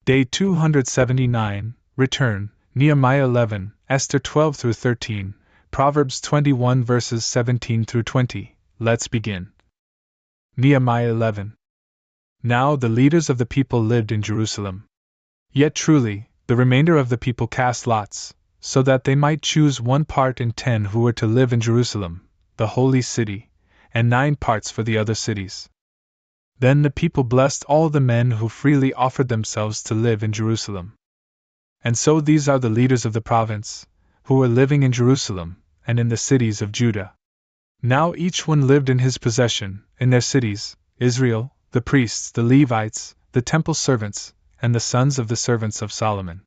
Day 279, Return, Nehemiah 11, Esther 12 through 13, Proverbs 21 verses 17 through 20. Let's begin. Nehemiah 11. Now the leaders of the people lived in Jerusalem. Yet truly, the remainder of the people cast lots, so that they might choose 1 part in 10 who were to live in Jerusalem, the holy city, and 9 parts for the other cities. Then the people blessed all the men who freely offered themselves to live in Jerusalem. And so these are the leaders of the province, who were living in Jerusalem, and in the cities of Judah. Now each one lived in his possession, in their cities, Israel, the priests, the Levites, the temple servants, and the sons of the servants of Solomon.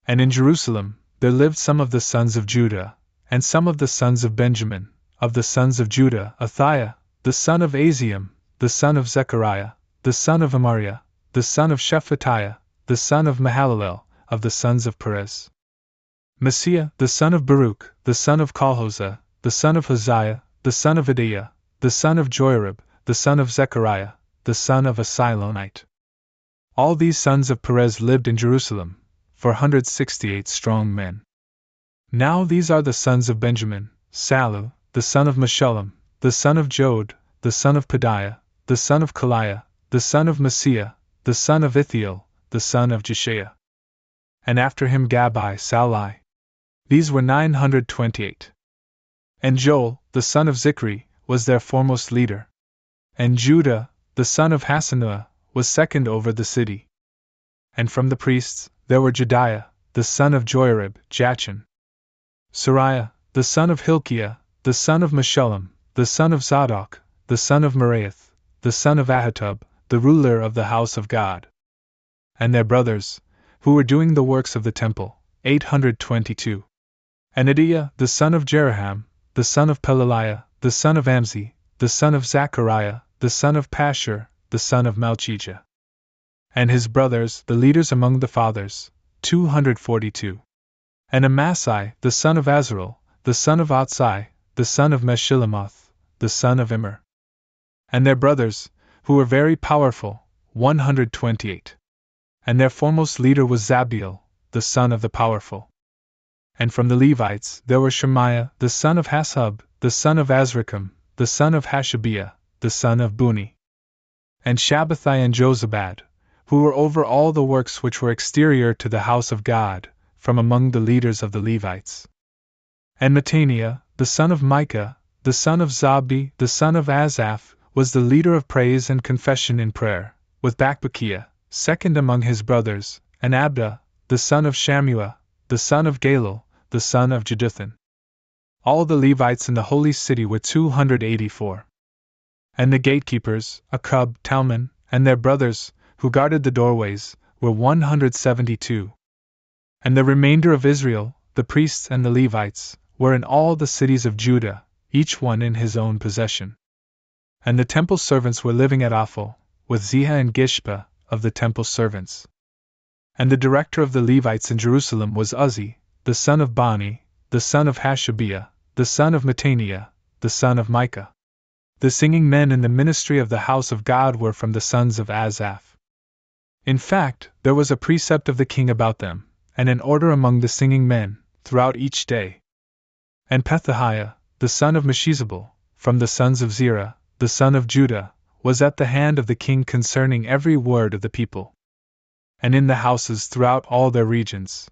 And in Jerusalem, there lived some of the sons of Judah, and some of the sons of Benjamin. Of the sons of Judah, Athaiah, the son of Aziam, the son of Zechariah, the son of Amariah, the son of Shephatiah, the son of Mahalalel, of the sons of Perez. Messiah, the son of Baruch, the son of Colhozeh, the son of Hosea, the son of Adaiah, the son of Joarib, the son of Zechariah, the son of a Silonite. All these sons of Perez lived in Jerusalem, 468 strong men. Now these are the sons of Benjamin: Sallu, the son of Meshullam, the son of Jod, the son of Pedaiah, the son of Kaliah, the son of Messiah, the son of Ithiel, the son of Jeshaiah. And after him Gabbai Salai. These were 928. And Joel, the son of Zichri, was their foremost leader. And Judah, the son of Hasenuah, was second over the city. And from the priests, there were Jediah, the son of Joarib, Jachin. Sariah, the son of Hilkiah, the son of Meshullam, the son of Zadok, the son of Meraioth, the son of Ahitub, the ruler of the house of God. And their brothers, who were doing the works of the temple, 822. And Adaiah, the son of Jeroham, the son of Pelaliah, the son of Amzi, the son of Zechariah, the son of Pashur, the son of Malchijah. And his brothers, the leaders among the fathers, 242. And Amasai, the son of Azarel, the son of Otsai, the son of Meshillemoth, the son of Immer. And their brothers, who were very powerful, 128. And their foremost leader was Zabdiel, the son of the powerful. And from the Levites there were Shemaiah, the son of Hashub, the son of Azrikam, the son of Hashabiah, the son of Buni. And Shabbathai and Jozabad, who were over all the works which were exterior to the house of God, from among the leaders of the Levites. And Mattaniah, the son of Micah, the son of Zabdi, the son of Asaph, was the leader of praise and confession in prayer, with Bakbukiah, second among his brothers, and Abda, the son of Shammua, the son of Galal, the son of Jeduthun. All the Levites in the holy city were 284. And the gatekeepers, Akub, Talmon, and their brothers, who guarded the doorways, were 172. And the remainder of Israel, the priests and the Levites, were in all the cities of Judah, each one in his own possession. And the temple servants were living at Ophel, with Ziha and Gishpa, of the temple servants. And the director of the Levites in Jerusalem was Uzzi, the son of Bani, the son of Hashabiah, the son of Mattaniah, the son of Micah. The singing men in the ministry of the house of God were from the sons of Asaph. In fact, there was a precept of the king about them, and an order among the singing men, throughout each day. And Pethahiah, the son of Meshizabel, from the sons of Zerah, the son of Judah, was at the hand of the king concerning every word of the people. And in the houses throughout all their regions.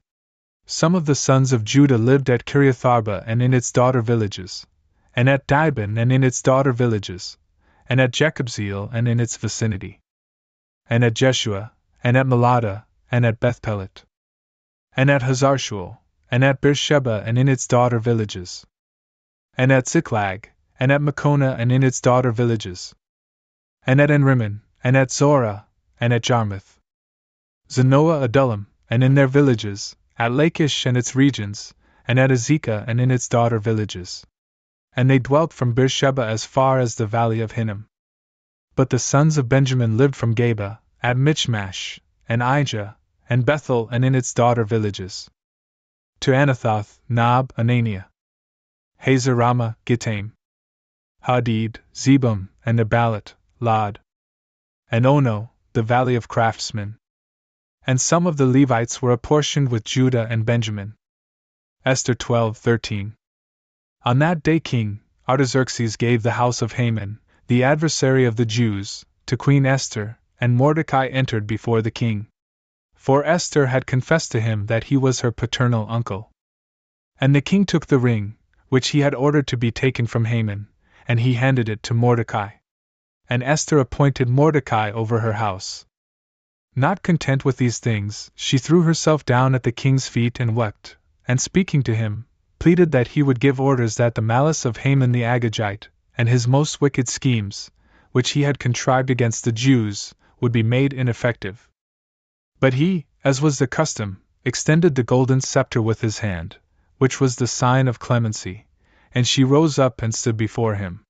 Some of the sons of Judah lived at Kiriatharba and in its daughter villages, and at Dibon and in its daughter villages, and at Jekabzeel and in its vicinity, and at Jeshua, and at Melada, and at Bethpelet, and at Hazarshual, and at Beersheba and in its daughter villages, and at Ziklag, and at Makona and in its daughter villages, and at Enrimmon, and at Zorah, and at Jarmuth, Zanoah Adullam, and in their villages, at Lachish and its regions, and at Azekah and in its daughter villages. And they dwelt from Beersheba as far as the valley of Hinnom. But the sons of Benjamin lived from Geba, at Michmash, and Ijah, and Bethel and in its daughter villages, to Anathoth, Nob, Anania, Hazer Ramah, Gittaim, Hadid, Zebum, and Nebalat, Lod, and Ono, the valley of craftsmen. and some of the Levites were apportioned with Judah and Benjamin. Esther 12:13. On that day King Artaxerxes gave the house of Haman, the adversary of the Jews, to Queen Esther, and Mordecai entered before the king. For Esther had confessed to him that he was her paternal uncle. And the king took the ring, which he had ordered to be taken from Haman, and he handed it to Mordecai. And Esther appointed Mordecai over her house. Not content with these things, she threw herself down at the king's feet and wept, and speaking to him, pleaded that he would give orders that the malice of Haman the Agagite, and his most wicked schemes, which he had contrived against the Jews, would be made ineffective. But he, as was the custom, extended the golden scepter with his hand, which was the sign of clemency, and she rose up and stood before him.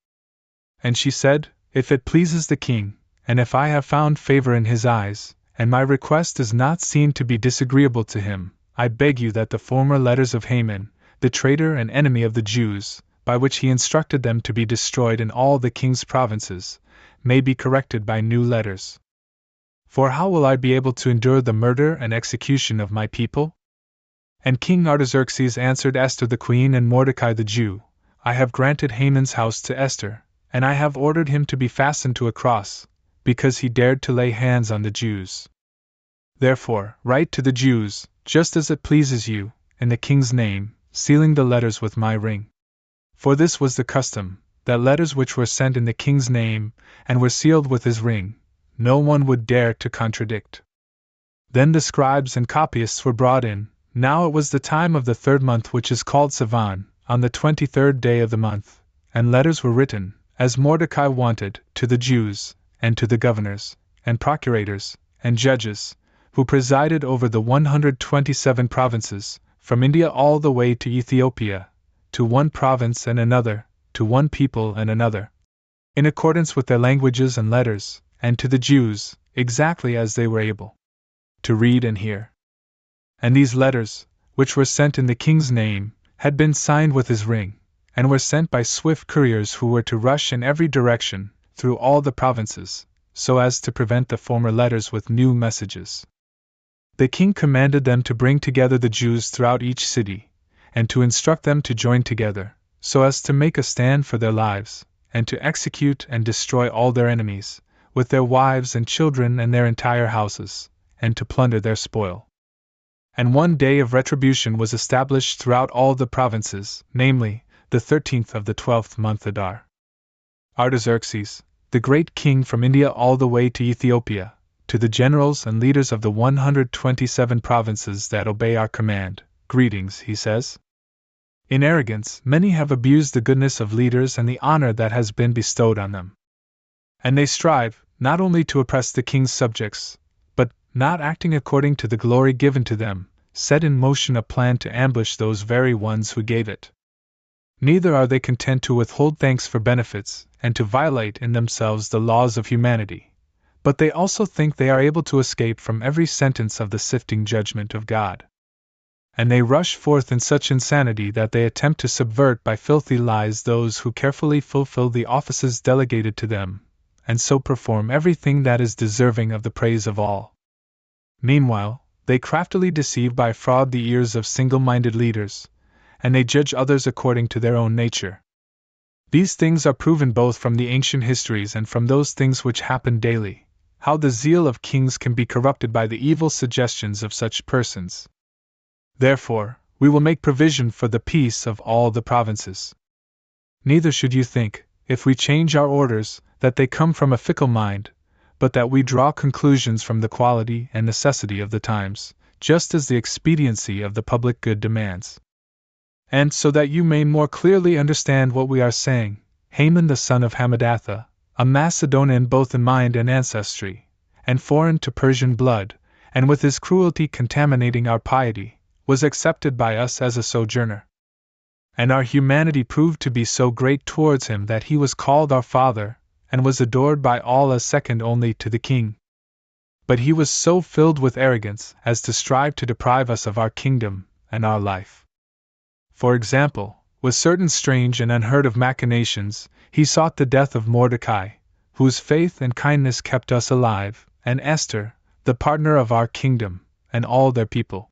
And she said, If it pleases the king, and if I have found favor in his eyes, and my request is not seen to be disagreeable to him, I beg you that the former letters of Haman, the traitor and enemy of the Jews, by which he instructed them to be destroyed in all the king's provinces, may be corrected by new letters. For how will I be able to endure the murder and execution of my people? And King Artaxerxes answered Esther the queen and Mordecai the Jew, I have granted Haman's house to Esther, and I have ordered him to be fastened to a cross, because he dared to lay hands on the Jews. Therefore, write to the Jews, just as it pleases you, in the king's name, sealing the letters with my ring. For this was the custom, that letters which were sent in the king's name, and were sealed with his ring, no one would dare to contradict. Then the scribes and copyists were brought in. Now it was the time of the 3rd month, which is called Sivan, on the 23rd day of the month, and letters were written, as Mordecai wanted, to the Jews, and to the governors, and procurators, and judges, who presided over the 127 provinces, from India all the way to Ethiopia, to one province and another, to one people and another, in accordance with their languages and letters, and to the Jews, exactly as they were able to read and hear. And these letters, which were sent in the king's name, had been signed with his ring, and were sent by swift couriers who were to rush in every direction, through all the provinces, so as to prevent the former letters with new messages. The king commanded them to bring together the Jews throughout each city, and to instruct them to join together, so as to make a stand for their lives, and to execute and destroy all their enemies, with their wives and children and their entire houses, and to plunder their spoil. And one day of retribution was established throughout all the provinces, namely, the 13th of the 12th month Adar. Artaxerxes, the great king from India all the way to Ethiopia, to the generals and leaders of the 127 provinces that obey our command, greetings, he says. In arrogance, many have abused the goodness of leaders and the honor that has been bestowed on them. And they strive, not only to oppress the king's subjects, but, not acting according to the glory given to them, set in motion a plan to ambush those very ones who gave it. Neither are they content to withhold thanks for benefits, and to violate in themselves the laws of humanity, but they also think they are able to escape from every sentence of the sifting judgment of God. And they rush forth in such insanity that they attempt to subvert by filthy lies those who carefully fulfill the offices delegated to them, and so perform everything that is deserving of the praise of all. Meanwhile, they craftily deceive by fraud the ears of single-minded leaders, and they judge others according to their own nature. These things are proven both from the ancient histories and from those things which happen daily, how the zeal of kings can be corrupted by the evil suggestions of such persons. Therefore, we will make provision for the peace of all the provinces. Neither should you think, if we change our orders, that they come from a fickle mind, but that we draw conclusions from the quality and necessity of the times, just as the expediency of the public good demands. And so that you may more clearly understand what we are saying, Haman the son of Hammedatha, a Macedonian both in mind and ancestry, and foreign to Persian blood, and with his cruelty contaminating our piety, was accepted by us as a sojourner. And our humanity proved to be so great towards him that he was called our father, and was adored by all as second only to the king. But he was so filled with arrogance as to strive to deprive us of our kingdom and our life. For example, with certain strange and unheard of machinations, he sought the death of Mordecai, whose faith and kindness kept us alive, and Esther, the partner of our kingdom, and all their people.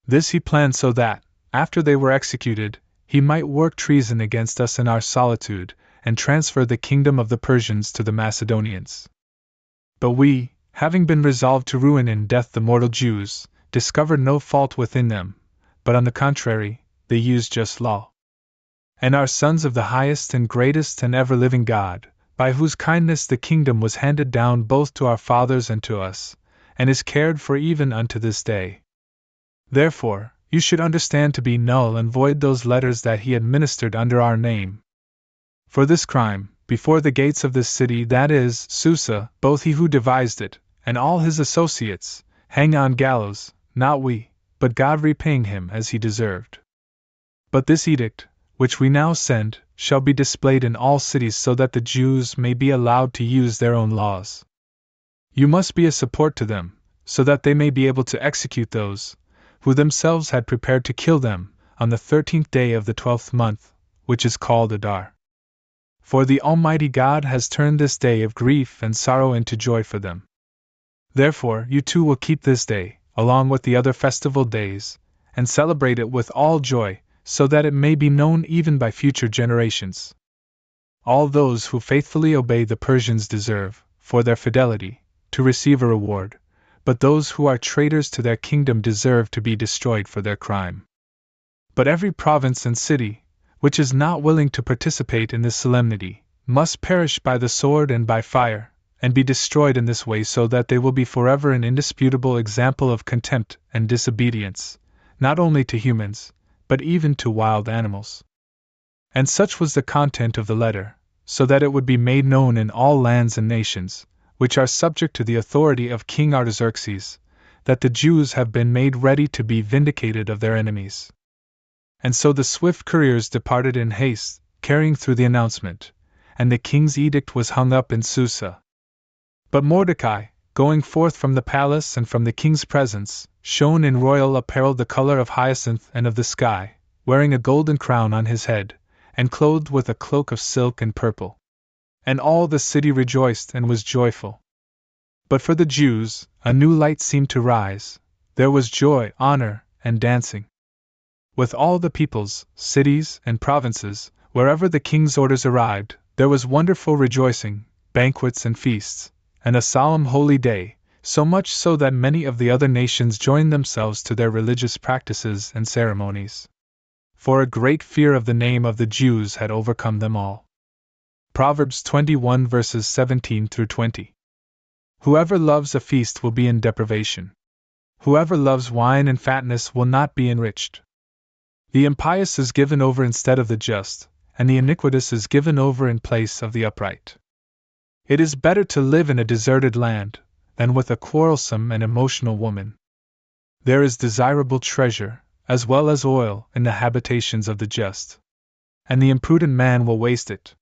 This he planned so that, after they were executed, he might work treason against us in our solitude, and transfer the kingdom of the Persians to the Macedonians. But we, having been resolved to ruin in death the mortal Jews, discovered no fault within them, but on the contrary, they used just law, and are sons of the highest and greatest and ever-living God, by whose kindness the kingdom was handed down both to our fathers and to us, and is cared for even unto this day. Therefore, you should understand to be null and void those letters that he administered under our name. For this crime, before the gates of this city, that is, Susa, both he who devised it, and all his associates, hang on gallows, not we, but God repaying him as he deserved. But this edict, which we now send, shall be displayed in all cities so that the Jews may be allowed to use their own laws. You must be a support to them, so that they may be able to execute those who themselves had prepared to kill them, on the 13th day of the 12th month, which is called Adar. For the Almighty God has turned this day of grief and sorrow into joy for them. Therefore, you too will keep this day, along with the other festival days, and celebrate it with all joy, so that it may be known even by future generations. All those who faithfully obey the Persians deserve, for their fidelity, to receive a reward, but those who are traitors to their kingdom deserve to be destroyed for their crime. But every province and city, which is not willing to participate in this solemnity, must perish by the sword and by fire, and be destroyed in this way so that they will be forever an indisputable example of contempt and disobedience, not only to humans, but even to wild animals. And such was the content of the letter, so that it would be made known in all lands and nations, which are subject to the authority of King Artaxerxes, that the Jews have been made ready to be vindicated of their enemies. And so the swift couriers departed in haste, carrying through the announcement, and the king's edict was hung up in Susa. But Mordecai, going forth from the palace and from the king's presence, shone in royal apparel the color of hyacinth and of the sky, wearing a golden crown on his head, and clothed with a cloak of silk and purple. And all the city rejoiced and was joyful. But for the Jews, a new light seemed to rise. There was joy, honor, and dancing. With all the peoples, cities, and provinces, wherever the king's orders arrived, there was wonderful rejoicing, banquets and feasts, and a solemn holy day, so much so that many of the other nations joined themselves to their religious practices and ceremonies. For a great fear of the name of the Jews had overcome them all. Proverbs 21 verses 17 through 20. Whoever loves a feast will be in deprivation. Whoever loves wine and fatness will not be enriched. The impious is given over instead of the just, and the iniquitous is given over in place of the upright. It is better to live in a deserted land than with a quarrelsome and emotional woman. There is desirable treasure, as well as oil, in the habitations of the just, and the imprudent man will waste it.